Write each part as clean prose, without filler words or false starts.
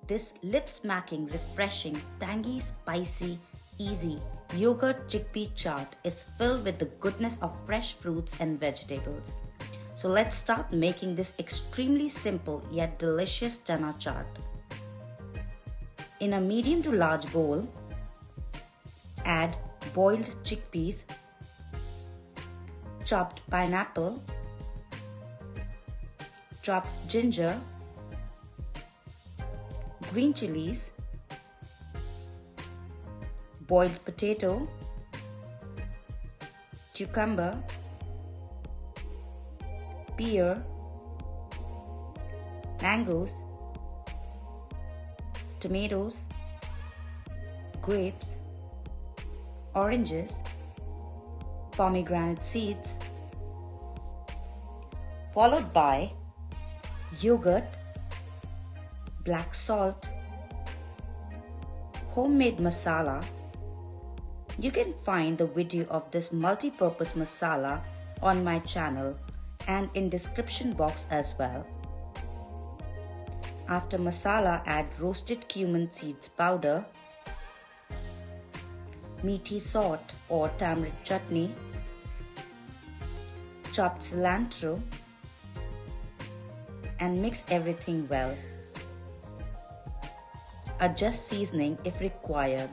This lip-smacking, refreshing, tangy, spicy, easy yogurt chickpea chaat is filled with the goodness of fresh fruits and vegetables. So let's start making this extremely simple yet delicious chana chaat. In a medium to large bowl, add boiled chickpeas, chopped pineapple, chopped ginger, green chillies, boiled potato, cucumber, pear, mangoes, tomatoes, grapes, oranges, pomegranate seeds, followed by yogurt, black salt, homemade masala. You can find the video of this multi-purpose masala on my channel and in description box as well. After masala, add roasted cumin seeds powder, methi salt or tamarind chutney, chopped cilantro, and mix everything well. Adjust seasoning if required.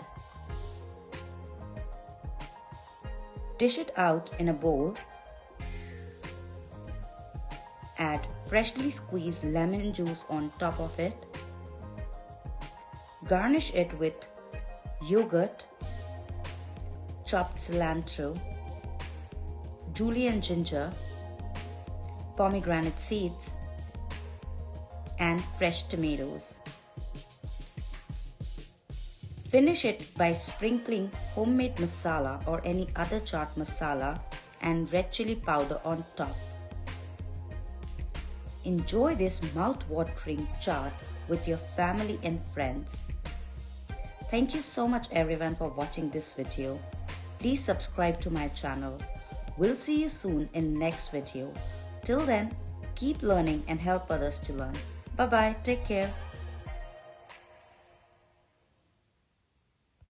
Dish it out in a bowl. Add freshly squeezed lemon juice on top of it. Garnish it with yogurt, chopped cilantro, julienne ginger, pomegranate seeds, and fresh tomatoes. Finish it by sprinkling homemade masala or any other chaat masala and red chili powder on top. Enjoy this mouth-watering chaat with your family and friends. Thank you so much everyone for watching this video. Please subscribe to my channel. We'll see you soon in next video. Till then, keep learning and help others to learn. Bye bye. Take care.